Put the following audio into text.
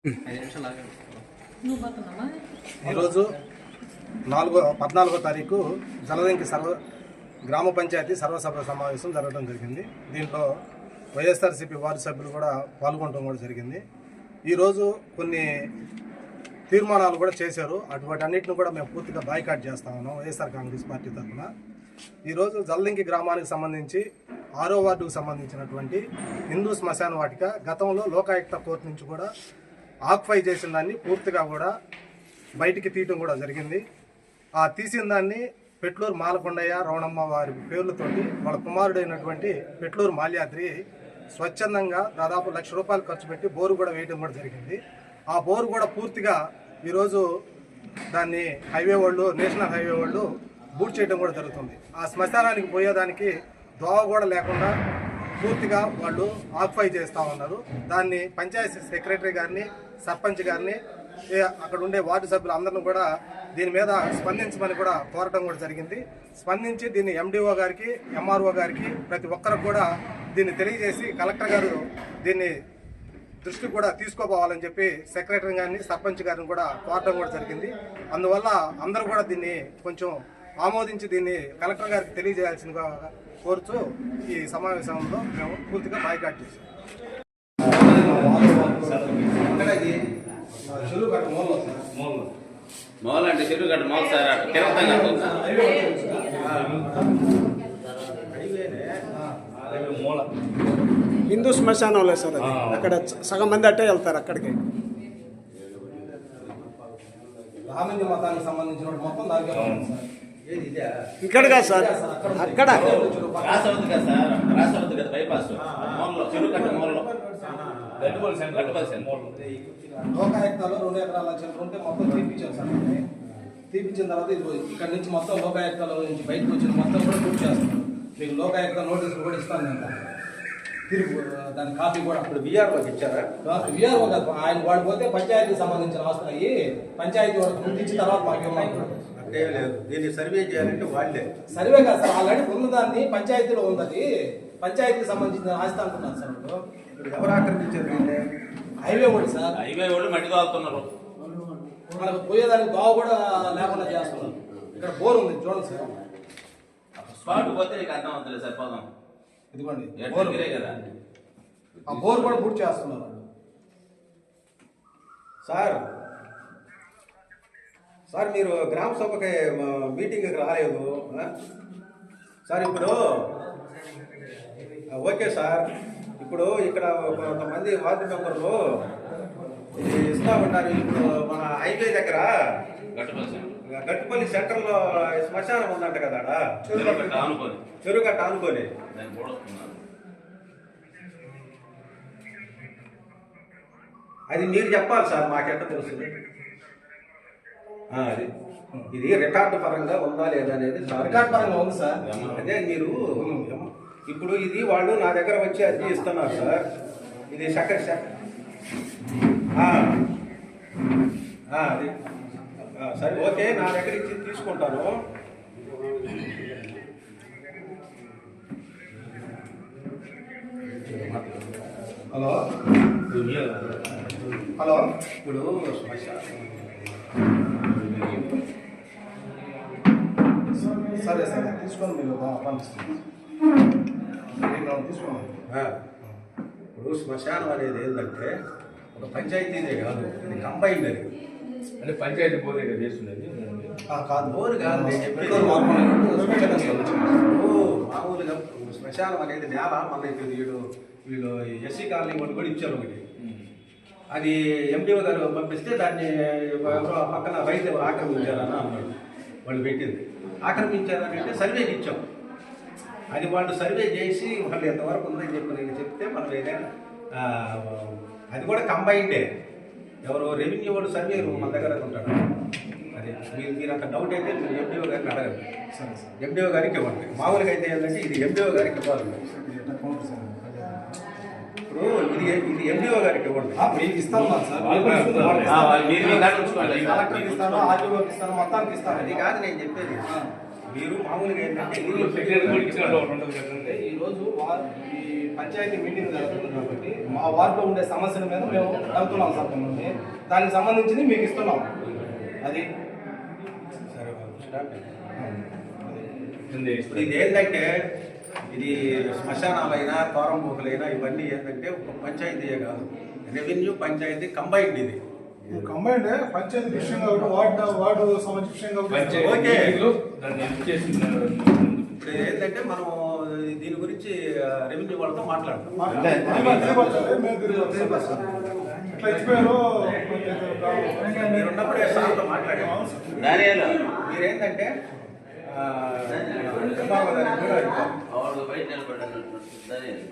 ఈరోజు 14వ తారీఖు జలదంకి గ్రామ పంచాయతీ సర్వసభ సమావేశం జరగడం జరిగింది. దీంట్లో వైఎస్ఆర్సీపీ వార్డు సభ్యులు కూడా పాల్గొనడం కూడా జరిగింది. ఈరోజు కొన్ని తీర్మానాలు కూడా చేశారు. అటువంటి అన్నింటిని కూడా మేము పూర్తిగా బాయ్కాట్ చేస్తా ఉన్నాం వైఎస్ఆర్ కాంగ్రెస్ పార్టీ తరఫున. ఈరోజు జలదంకి గ్రామానికి సంబంధించి 6వ వార్డుకు సంబంధించినటువంటి హిందూ శ్మశాన వాటిక గతంలో లోకాయుక్త కోర్టు నుంచి కూడా ఆక్యుపై చేసిన దాన్ని పూర్తిగా కూడా బయటికి తీయటం కూడా జరిగింది. ఆ తీసిన దాన్ని పెట్లూరు మాలకొండయ్య రవణమ్మ వారి పేర్లతోటి వాళ్ళ కుమారుడైనటువంటి పెట్లూరు మాల్యాద్రి స్వచ్ఛందంగా దాదాపు ₹1,00,000 ఖర్చు పెట్టి బోరు కూడా వేయడం కూడా జరిగింది. ఆ బోరు కూడా పూర్తిగా ఈరోజు దాన్ని హైవే వాళ్ళు, నేషనల్ హైవే వాళ్ళు బూట్ చేయడం కూడా జరుగుతుంది. ఆ శ్మశానానికి పోయేదానికి దోవ కూడా లేకుండా పూర్తిగా వాళ్ళు ఆక్యుపై చేస్తూ ఉన్నారు. దాన్ని పంచాయతీ సెక్రటరీ గారిని, సర్పంచ్ గారిని, అక్కడ ఉండే వార్డు సభ్యులు అందరిని కూడా దీని మీద స్పందించమని కూడా కోరడం కూడా జరిగింది. స్పందించి దీన్ని ఎండిఓ గారికి, ఎంఆర్ఓ గారికి ప్రతి ఒక్కరికి కూడా దీన్ని తెలియజేసి కలెక్టర్ గారు దీన్ని దృష్టికి కూడా తీసుకోపోవాలని చెప్పి సెక్రటరీ గారిని, సర్పంచ్ గారిని కూడా కోరడం కూడా జరిగింది. అందువల్ల అందరూ కూడా దీన్ని కొంచెం ఆమోదించి దీన్ని కలెక్టర్ గారికి తెలియజేయాల్సిందిగా కోరుతూ ఈ సమావేశంలో మేము పూర్తిగా బాయ్కాట్ చేశాం. మోల్ అంటే చెరువుగడ్డ మోల్ సార్ హిందూ శ్మశానంలో సార్ అక్కడ సగం మంది అట్టే వెళ్తారు అక్కడికి. రామలింగ మతానికి సంబంధించిన మొత్తం దానికి ఇక్కడ కాదు సార్, అక్కడ లోకాయుక్తాలో 2 ఎకరాల చిల్లర ఉంటే మొత్తం తీపిచ్చారు సార్. తీపిచ్చిన తర్వాత ఇది ఇక్కడ నుంచి మొత్తం లోకాయుక్తాలో నుంచి బయటకు వచ్చిన మొత్తం కూడా పూర్తి చేస్తాం. మీకు లోకాయుక్త నోటీసులు కూడా ఇస్తాను నేను తిరిగి దాని కాపీ కూడా. ఇప్పుడు విఆర్ఓకి ఇచ్చారా? విఆర్ఓ కాదు, ఆయన వాడు పోతే పంచాయతీకి సంబంధించిన ఆస్తులు అయ్యి పంచాయతీ వాళ్ళకి ముందు ఇచ్చిన తర్వాత మాకు అంటే లేదు, దీన్ని సర్వే చేయాలంటే వాళ్ళే. సర్వే కాదు సార్, ఆల్రెడీ ఉన్నదాన్ని పంచాయతీలో ఉంది, పంచాయతీకి సంబంధించిన ఆస్తి అంటున్నారు సార్. ఇప్పుడు ఎవరు ఆక్రమించారు? హైవే వాళ్ళు సార్, హైవే వాళ్ళు మట్టి తోలుతున్నారు. మనకు పోయేదానికి దోవ కూడా లేకుండా చేస్తున్నారు. ఇక్కడ బోర్ ఉంది చూడండి సార్. స్పాట్ పోతే నీకు అర్థం అవుతుంది సార్. పోదాం, ఇదిగోండి కదా, ఆ బోర్ కూడా పూర్తి చేస్తున్నారు సార్. సార్ మీరు గ్రామ సభకి మీటింగ్కి రాలేదు సార్. ఇప్పుడు ఓకే సార్, ఇప్పుడు ఇక్కడ కొంతమంది వార్డు మెంబర్లు ఇది ఇస్తా ఉన్నారు. ఇప్పుడు మన హైవే దగ్గర గట్టుపల్లి సెంటర్లో శ్మశానం ఉందంట కదా, చెరుగట్ట ఆనుకొని. అది మీరు చెప్పాలి సార్, మాకెట్ట తెలుస్తుంది అది. ఇది రికార్డు పరంగా ఉందా లేదా అనేది రికార్డు పరంగా ఉంది సార్. అదే మీరు ఇప్పుడు ఇది వాళ్ళు నా దగ్గర వచ్చి అర్జీ ఇస్తున్నారు సార్. ఇది అది సరే ఓకే, నా దగ్గర ఇచ్చి తీసుకుంటాను. హలో హలో, ఇప్పుడు సరే సరే తీసుకొని మీరు పంపిస్తాను. తీసుకోండి. ఇప్పుడు శ్మశానం అనేది ఏంటంటే ఒక పంచాయతీనే కాదు, ఇది కంబైన్డ్. అది అంటే పంచాయతీ బోరే కదా చేస్తున్నది కాదు, బోరు కాదు. నేను చెప్పేది మామూలుగా శ్మశానం అనేది నేల. మన వీళ్ళు ఎస్సీ కాలనీ వాళ్ళు కూడా ఇచ్చారు ఒకటి. అది ఎండిఓ గారు పంపిస్తే దాన్ని పక్కన రైతు ఆక్రమించారని అన్నాడు. వాళ్ళు పెట్టింది ఆక్రమించారని అంటే సర్వేకి ఇచ్చాం. అది వాళ్ళు సర్వే చేసి వాళ్ళు ఎంతవరకు ఉందని చెప్పి నేను చెప్తే మనం ఏదైనా అది కూడా కంబైన్డే. ఎవరు రెవెన్యూ వాడు సర్వే మన దగ్గర ఉంటాడు. అది మీరు అంత డౌట్ అయితే మీరు ఎండిఓ గారిని అడగండి. సరే సార్, ఎండిఓ గారికి ఇవ్వండి. మామూలుగా అయితే ఏంటంటే ఇది ఎండిఓ గారికి ఇవ్వాలి. ఇప్పుడు ఇది ఎండిఓ గారికి ఇవ్వండి. మీకు ఇస్తాను సార్, కలెక్టర్కి ఇస్తాను, ఆర్టీఓకి ఇస్తాను, మొత్తానికి ఇస్తాను. అది కాదు నేను చెప్పేది. మీరు మామూలుగా ఏంటంటే ఈరోజు ఈ పంచాయతీ మీటింగ్ జరుగుతుంది కాబట్టి మా వార్డులో ఉండే సమస్యల మీద మేము అడుగుతున్నాం సార్ మిమ్మల్ని. దానికి సంబంధించింది మీకు ఇస్తున్నాం. అది సరే స్టార్ట్. ఉంది. ఇప్పుడు ఇది ఏంటంటే ఇది శ్మశానాలైనా తోరంబోకులైనా ఇవన్నీ ఏంటంటే ఒక పంచాయతీయే కాదు, రెవెన్యూ పంచాయతీ కంబైన్డ్ ఇది. కంబైండ్ పంచాయతీ విషయం కాబట్టి వార్డు సంబంధించిన విషయం కాబట్టి పంచాయతీ ఓకే. మీటింగ్లో దాన్ని ఎందుకు చేస్తున్నారు? ఇప్పుడు ఏంటంటే మనం దీని గురించి రెవెన్యూ వాళ్ళతో మాట్లాడతాం. ఇట్లా ఇచ్చిపోయారు మీరు ఉన్నప్పుడే సార్తో మాట్లాడాము. దానియాలు మీరేంటంటే చంద్రబాబు గారికి కూడా బయట నిలబడ్డాను. దానియాలు